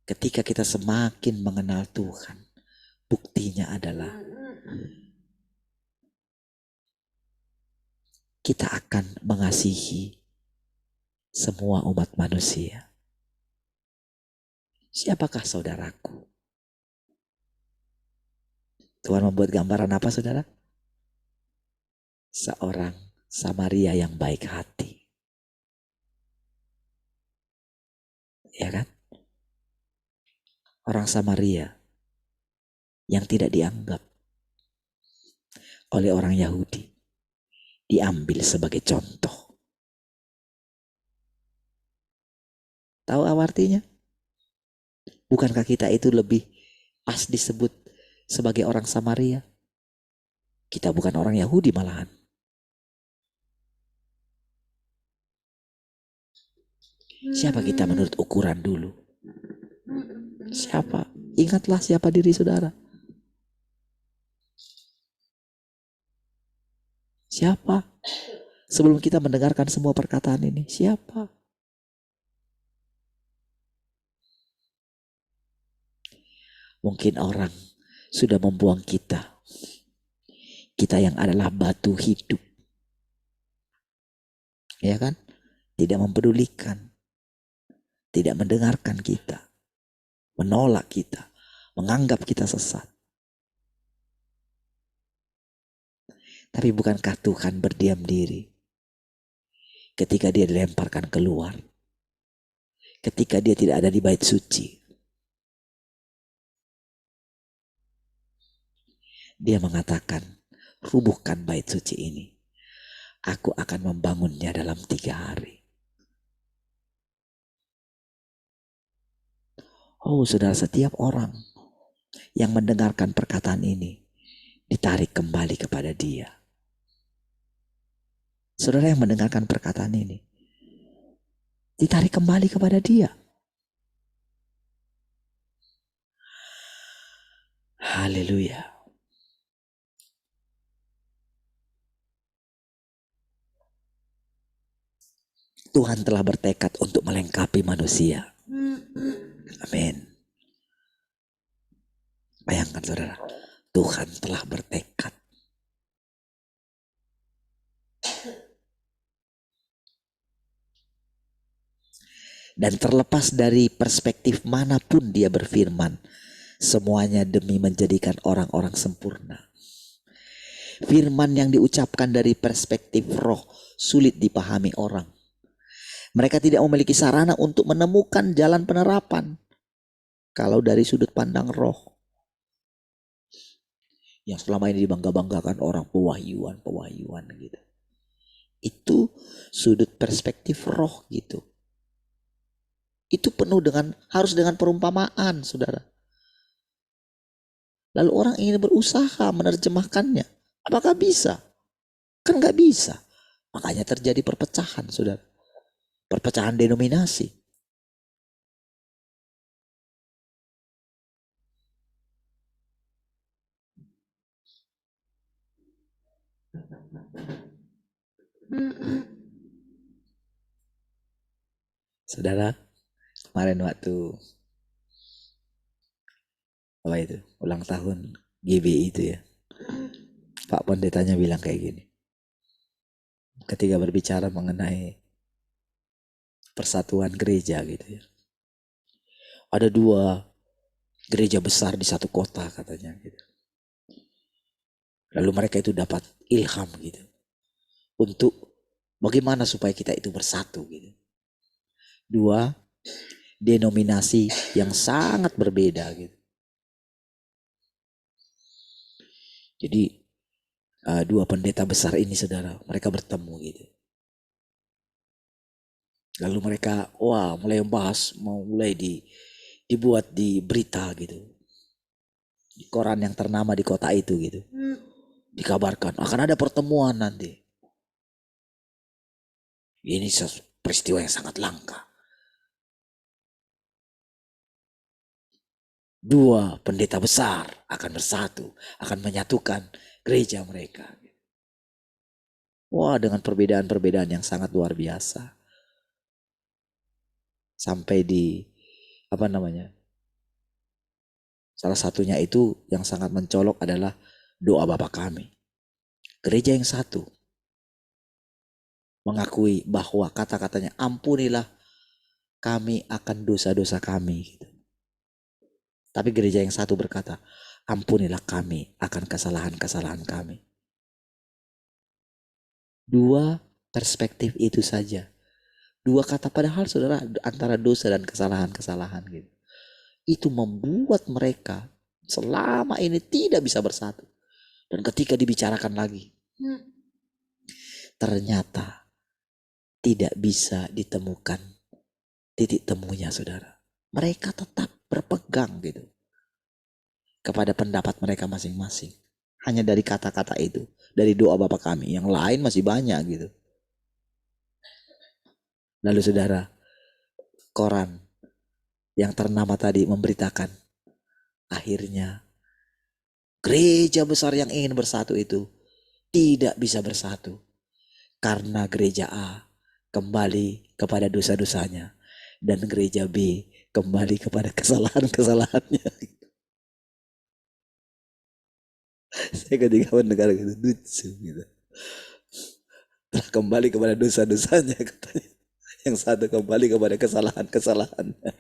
Ketika kita semakin mengenal Tuhan, buktinya adalah kita akan mengasihi semua umat manusia. Siapakah saudaraku? Tuhan membuat gambaran apa, saudara? Seorang Samaria yang baik hati. Ya kan? Orang Samaria yang tidak dianggap oleh orang Yahudi diambil sebagai contoh. Tahu apa artinya? Bukankah kita itu lebih pas disebut sebagai orang Samaria? Kita bukan orang Yahudi malahan. Siapa kita menurut ukuran dulu? Siapa? Ingatlah siapa diri saudara. Siapa? Sebelum kita mendengarkan semua perkataan ini, siapa? Mungkin orang sudah membuang kita. Kita yang adalah batu hidup. Ya kan? Tidak mempedulikan. Tidak mendengarkan kita. Menolak kita. Menganggap kita sesat. Tapi bukankah Tuhan berdiam diri ketika dia dilemparkan keluar? Ketika dia tidak ada di bait suci. Dia mengatakan, rubuhkan bait suci ini. Aku akan membangunnya dalam 3 hari. Oh saudara, setiap orang yang mendengarkan perkataan ini ditarik kembali kepada dia. Saudara yang mendengarkan perkataan ini ditarik kembali kepada dia. Haleluya. Tuhan telah bertekad untuk melengkapi manusia. Amin. Bayangkan saudara, Tuhan telah bertekad. Dan terlepas dari perspektif manapun dia berfirman, semuanya demi menjadikan orang-orang sempurna. Firman yang diucapkan dari perspektif roh sulit dipahami orang. Mereka tidak memiliki sarana untuk menemukan jalan penerapan. Kalau dari sudut pandang roh. Yang selama ini dibangga-banggakan orang pewahyuan gitu. Itu sudut perspektif roh gitu. Itu penuh harus dengan perumpamaan, saudara. Lalu orang ingin berusaha menerjemahkannya. Apakah bisa? Kan gak bisa. Makanya terjadi perpecahan, saudara. Perpecahan denominasi. Saudara, kemarin waktu apa itu? Ulang tahun GBI itu ya. Pak Pendetanya bilang kayak gini. Ketika berbicara mengenai persatuan gereja gitu ya. Ada 2 gereja besar di satu kota katanya gitu. Lalu mereka itu dapat ilham gitu. Untuk bagaimana supaya kita itu bersatu gitu. 2 denominasi yang sangat berbeda gitu. Jadi 2 pendeta besar ini saudara, mereka bertemu gitu. Lalu mereka mulai membahas, mulai dibuat di berita gitu. Di koran yang ternama di kota itu gitu. Dikabarkan akan ada pertemuan nanti. Ini peristiwa yang sangat langka. 2 pendeta besar akan bersatu, akan menyatukan gereja mereka. Dengan perbedaan-perbedaan yang sangat luar biasa. Sampai di salah satunya itu yang sangat mencolok adalah doa Bapa kami. Gereja yang satu. mengakui bahwa kata-katanya ampunilah kami akan dosa-dosa kami gitu. Tapi gereja yang satu berkata ampunilah kami akan kesalahan-kesalahan kami. Dua perspektif itu saja. Dua kata, padahal saudara antara dosa dan kesalahan-kesalahan gitu. Itu membuat mereka selama ini tidak bisa bersatu. Dan ketika dibicarakan lagi, ternyata tidak bisa ditemukan titik temunya saudara. Mereka tetap berpegang gitu kepada pendapat mereka masing-masing. Hanya dari kata-kata itu, dari doa Bapa kami, yang lain masih banyak gitu. Lalu saudara, koran yang ternama tadi memberitakan akhirnya gereja besar yang ingin bersatu itu tidak bisa bersatu karena gereja A kembali kepada dosa-dosanya dan gereja B kembali kepada kesalahan-kesalahannya. Saya ketika mendengar gitu lucu gitu. Telah kembali kepada dosa-dosanya katanya. Yang satu kembali kepada kesalahan-kesalahannya.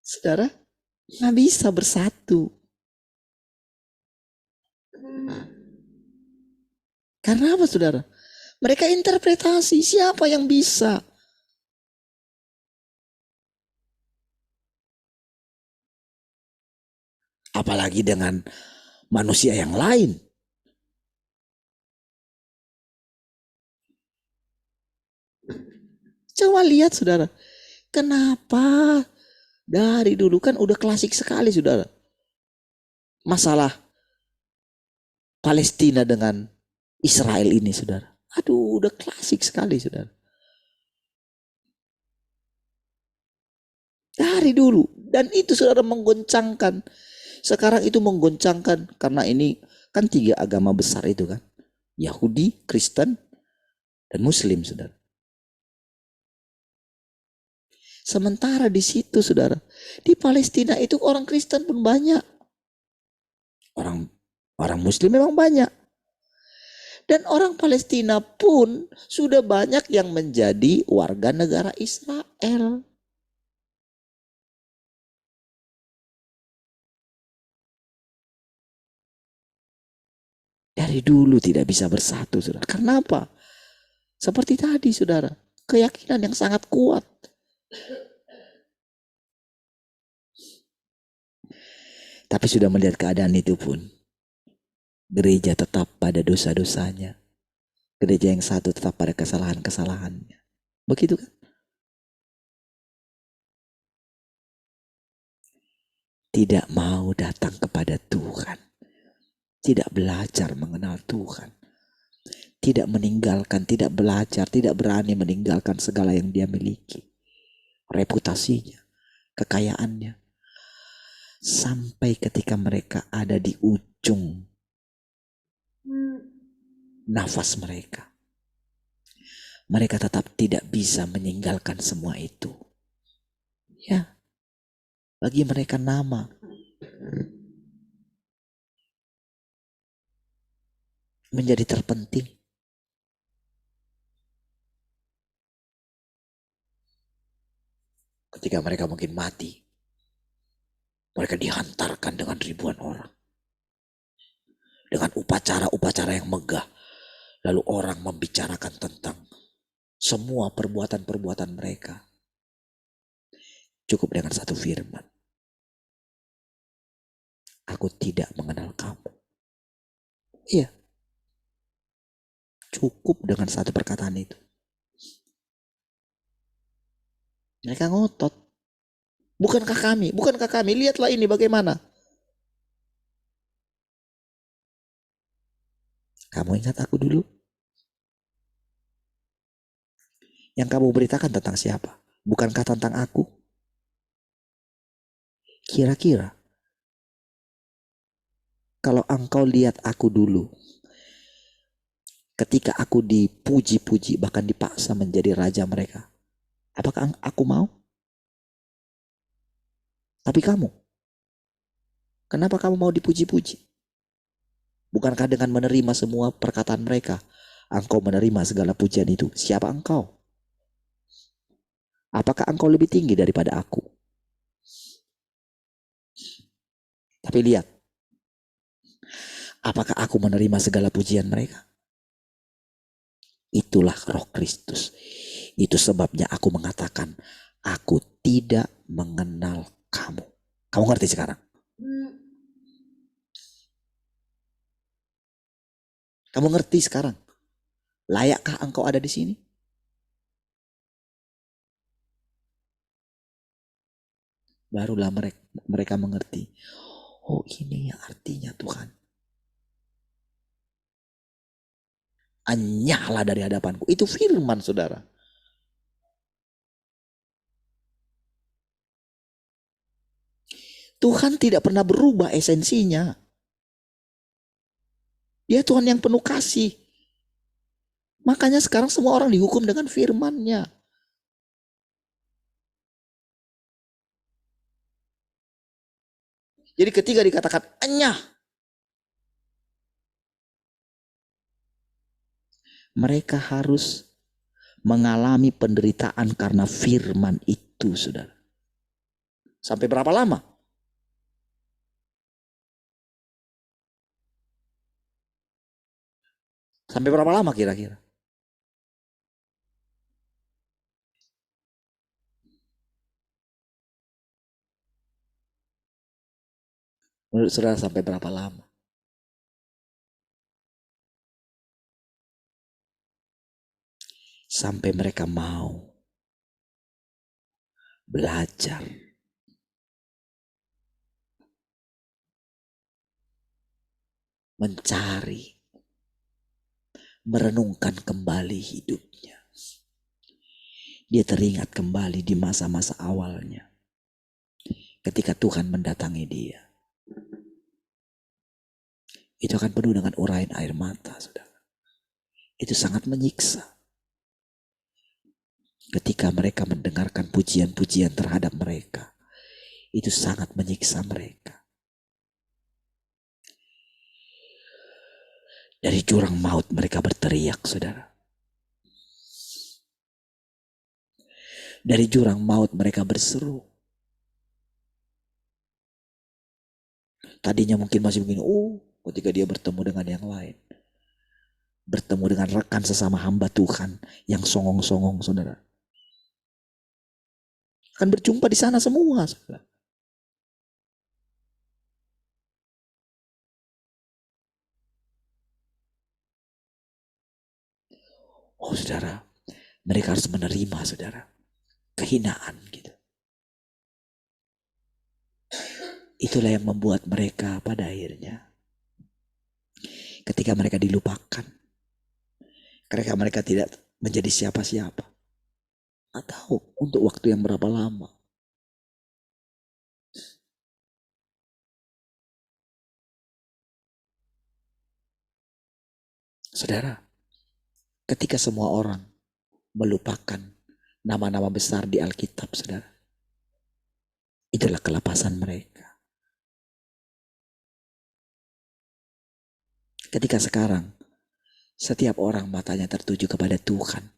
Saudara, nggak bisa bersatu. Karena apa saudara? Mereka interpretasi siapa yang bisa. Apalagi dengan manusia yang lain. Coba lihat saudara. Kenapa dari dulu kan udah klasik sekali saudara. Masalah Palestina dengan Israel ini saudara. Aduh udah klasik sekali saudara. Dari dulu. Dan itu saudara menggoncangkan. Sekarang itu menggoncangkan. Karena ini kan 3 agama besar itu kan. Yahudi, Kristen, dan Muslim saudara. Sementara di situ saudara. Di Palestina itu orang Kristen pun banyak. Orang Muslim memang banyak. Dan orang Palestina pun sudah banyak yang menjadi warga negara Israel. Dari dulu tidak bisa bersatu saudara. Karena apa? Seperti tadi saudara. Keyakinan yang sangat kuat. Tapi sudah melihat keadaan itu pun. Gereja tetap pada dosa-dosanya. Gereja yang satu tetap pada kesalahan-kesalahannya. Begitu kan? Tidak mau datang kepada Tuhan. Tidak belajar mengenal Tuhan. Tidak meninggalkan, tidak belajar, tidak berani meninggalkan segala yang dia miliki. Reputasinya, kekayaannya. Sampai ketika mereka ada di ujung nafas mereka. Mereka tetap tidak bisa meninggalkan semua itu. Ya, bagi mereka nama. Menjadi terpenting. Ketika mereka mungkin mati. Mereka dihantarkan dengan ribuan orang. Dengan upacara-upacara yang megah. Lalu orang membicarakan tentang semua perbuatan-perbuatan mereka. Cukup dengan satu firman. Aku tidak mengenal kamu. Iya. Cukup dengan satu perkataan itu. Mereka ngotot. Bukankah kami, lihatlah ini bagaimana. Kamu ingat aku dulu? Yang kamu beritakan tentang siapa? Bukankah tentang aku? Kira-kira kalau engkau lihat aku dulu, ketika aku dipuji-puji bahkan dipaksa menjadi raja mereka, apakah aku mau? Tapi kamu, kenapa kamu mau dipuji-puji? Bukankah dengan menerima semua perkataan mereka, engkau menerima segala pujian itu? Siapa engkau? Apakah engkau lebih tinggi daripada aku? Tapi lihat, apakah aku menerima segala pujian mereka? Itulah Roh Kristus. Itu sebabnya aku mengatakan, aku tidak mengenal kamu. Kamu ngerti sekarang? Kamu ngerti sekarang? Layakkah engkau ada di sini? Barulah mereka mengerti. Oh, ini yang artinya Tuhan. Anyahlah dari hadapanku. Itu firman, saudara. Tuhan tidak pernah berubah esensinya. Dia Tuhan yang penuh kasih. Makanya sekarang semua orang dihukum dengan firman-Nya. Jadi ketika dikatakan anyah, mereka harus mengalami penderitaan karena firman itu, saudara. Sampai berapa lama? Sampai berapa lama kira-kira? Menurut saudara sampai berapa lama? Sampai mereka mau belajar, mencari, merenungkan kembali hidupnya. Dia teringat kembali di masa-masa awalnya. Ketika Tuhan mendatangi dia. Itu akan penuh dengan urayan air mata, saudara. Itu sangat menyiksa. Ketika mereka mendengarkan pujian-pujian terhadap mereka. Itu sangat menyiksa mereka. Dari jurang maut mereka berteriak, saudara. Dari jurang maut mereka berseru. Tadinya mungkin masih begini, ketika dia bertemu dengan yang lain. Bertemu dengan rekan sesama hamba Tuhan yang songong-songong, saudara. Akan berjumpa di sana semua, saudara. Oh, saudara, mereka harus menerima, saudara, kehinaan gitu. Itulah yang membuat mereka pada akhirnya, ketika mereka dilupakan, ketika mereka tidak menjadi siapa-siapa, nggak tahu untuk waktu yang berapa lama. Saudara, ketika semua orang melupakan nama-nama besar di Alkitab, saudara, itulah kelepasan mereka. Ketika sekarang setiap orang matanya tertuju kepada Tuhan.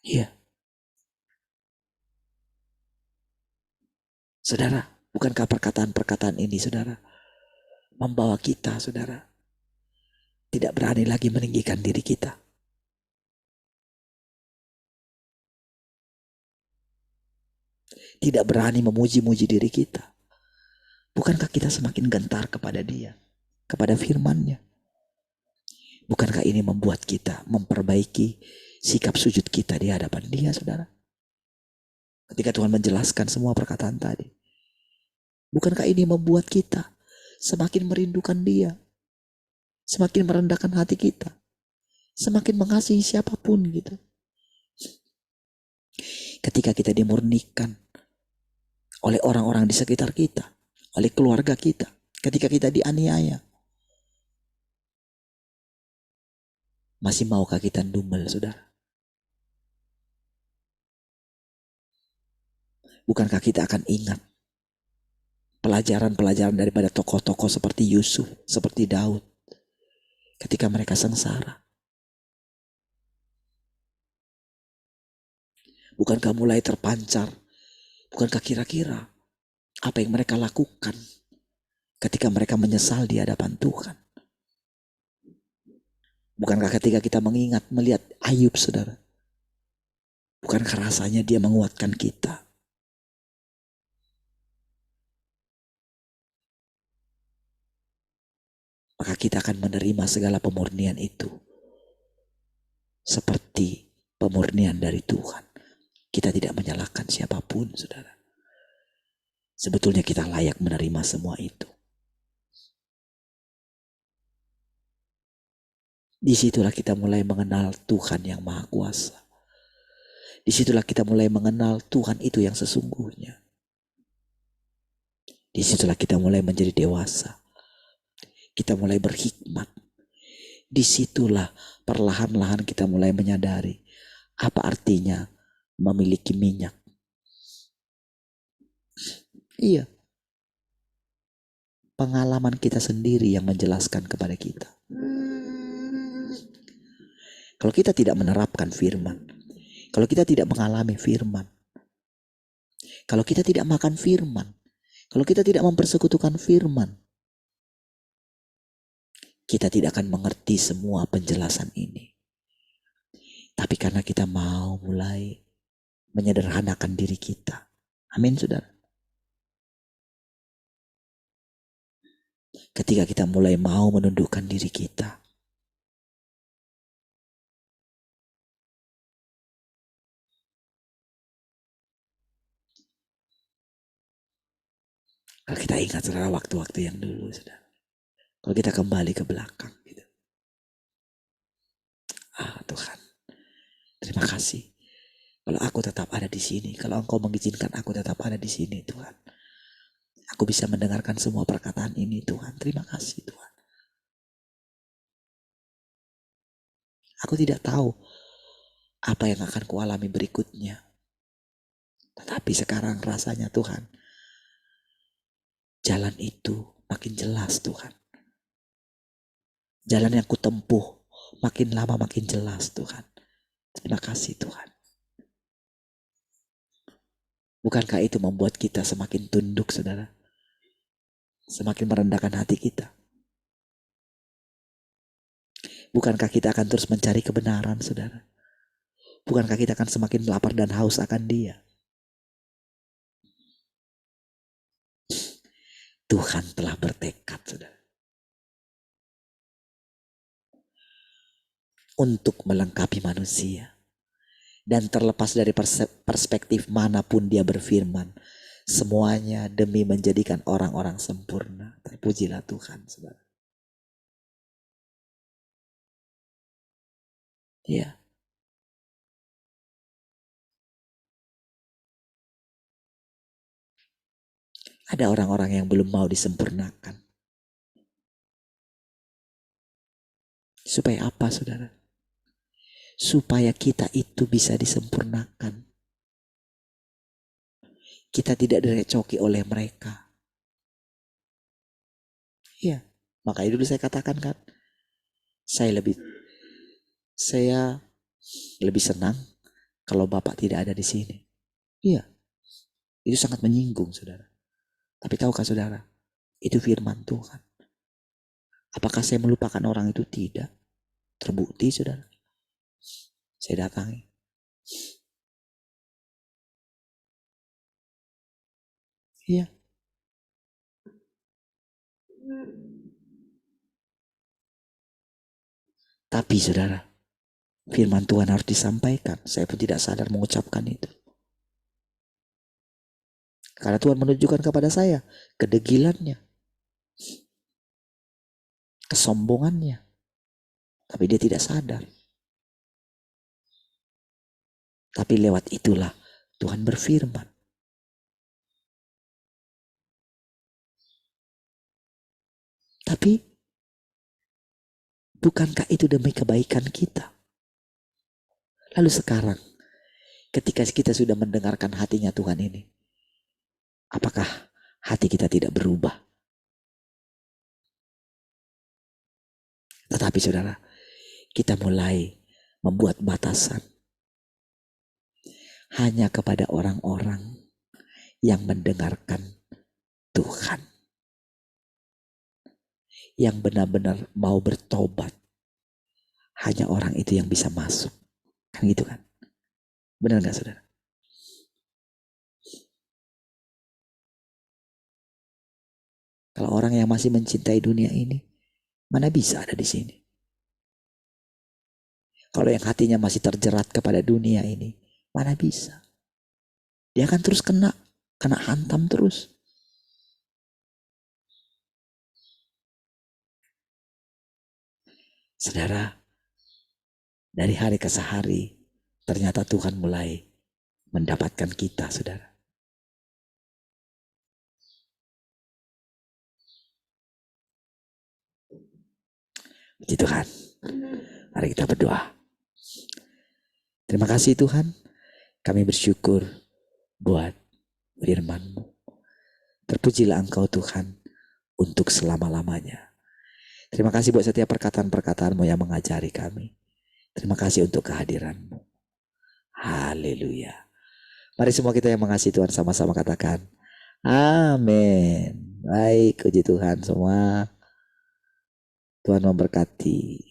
Iya. Saudara, bukankah perkataan-perkataan ini, saudara, membawa kita, saudara, tidak berani lagi meninggikan diri kita. Tidak berani memuji-muji diri kita. Bukankah kita semakin gentar kepada Dia, kepada firman-Nya? Bukankah ini membuat kita memperbaiki sikap sujud kita di hadapan Dia, saudara? Ketika Tuhan menjelaskan semua perkataan tadi. Bukankah ini membuat kita semakin merindukan Dia? Semakin merendahkan hati kita. Semakin mengasihi siapapun gitu. Ketika kita dimurnikan oleh orang-orang di sekitar kita, oleh keluarga kita, ketika kita dianiaya, masih maukah kita dumel, saudara? Bukankah kita akan ingat pelajaran-pelajaran daripada tokoh-tokoh seperti Yusuf, seperti Daud. Ketika mereka sengsara. Bukankah mulai terpancar? Bukankah kira-kira apa yang mereka lakukan ketika mereka menyesal di hadapan Tuhan? Bukankah ketika kita melihat Ayub, saudara? Bukankah rasanya dia menguatkan kita? Maka kita akan menerima segala pemurnian itu seperti pemurnian dari Tuhan. Kita tidak menyalahkan siapapun, saudara. Sebetulnya kita layak menerima semua itu. Disitulah kita mulai mengenal Tuhan yang Maha Kuasa. Disitulah kita mulai mengenal Tuhan itu yang sesungguhnya. Disitulah kita mulai menjadi dewasa. Kita mulai berhikmat. Disitulah perlahan-lahan kita mulai menyadari apa artinya memiliki minyak. Iya. Pengalaman kita sendiri yang menjelaskan kepada kita. Kalau kita tidak menerapkan firman, kalau kita tidak mengalami firman, kalau kita tidak makan firman, kalau kita tidak mempersekutukan firman, kita tidak akan mengerti semua penjelasan ini. Tapi karena kita mau mulai menyederhanakan diri kita. Amin, saudara. Ketika kita mulai mau menundukkan diri kita, kalau kita ingat, saudara, waktu-waktu yang dulu, saudara. Kalau kita kembali ke belakang, gitu. Tuhan, terima kasih. Kalau aku tetap ada di sini, kalau Engkau mengizinkan aku tetap ada di sini, Tuhan. Aku bisa mendengarkan semua perkataan ini, Tuhan. Terima kasih, Tuhan. Aku tidak tahu apa yang akan kualami berikutnya. Tetapi sekarang rasanya, Tuhan, jalan itu makin jelas, Tuhan. Jalan yang kutempuh makin lama makin jelas, Tuhan. Terima kasih, Tuhan. Bukankah itu membuat kita semakin tunduk, saudara? Semakin merendahkan hati kita. Bukankah kita akan terus mencari kebenaran, saudara? Bukankah kita akan semakin lapar dan haus akan Dia? Tuhan telah bertekad, saudara, untuk melengkapi manusia. Dan terlepas dari perspektif manapun Dia berfirman, semuanya demi menjadikan orang-orang sempurna. Terpujilah Tuhan, saudara. Ya. Ada orang-orang yang belum mau disempurnakan. Supaya apa, saudara? Supaya kita itu bisa disempurnakan. Kita tidak direcoki oleh mereka. Iya, makanya dulu saya katakan kan, saya lebih senang kalau Bapak tidak ada di sini. Iya, itu sangat menyinggung, saudara. Tapi tahukah, saudara, itu firman Tuhan. Apakah saya melupakan orang itu? Tidak. Terbukti, saudara. Saya datangi. Iya. Tapi, saudara, firman Tuhan harus disampaikan. Saya pun tidak sadar mengucapkan itu. Karena Tuhan menunjukkan kepada saya kedegilannya, kesombongannya. Tapi dia tidak sadar. Tapi lewat itulah Tuhan berfirman. Tapi bukankah itu demi kebaikan kita? Lalu sekarang, ketika kita sudah mendengarkan hatinya Tuhan ini, apakah hati kita tidak berubah. Tetapi saudara, kita mulai membuat batasan hanya kepada orang-orang yang mendengarkan Tuhan, yang benar-benar mau bertobat. Hanya orang itu yang bisa masuk. Kan gitu kan? Benar gak saudara? Kalau orang yang masih mencintai dunia ini, mana bisa ada di sini? Kalau yang hatinya masih terjerat kepada dunia ini, mana bisa? Dia akan terus kena hantam terus. Saudara, dari hari ke hari, ternyata Tuhan mulai mendapatkan kita, saudara. Puji Tuhan. Mari kita berdoa. Terima kasih Tuhan. Kami bersyukur buat firman-Mu. Terpujilah Engkau Tuhan untuk selama-lamanya. Terima kasih buat setiap perkataan-perkataan-Mu yang mengajari kami. Terima kasih untuk kehadiran-Mu. Haleluya. Mari semua kita yang mengasihi Tuhan sama-sama katakan amin. Baik, puji Tuhan semua. Tuhan memberkati.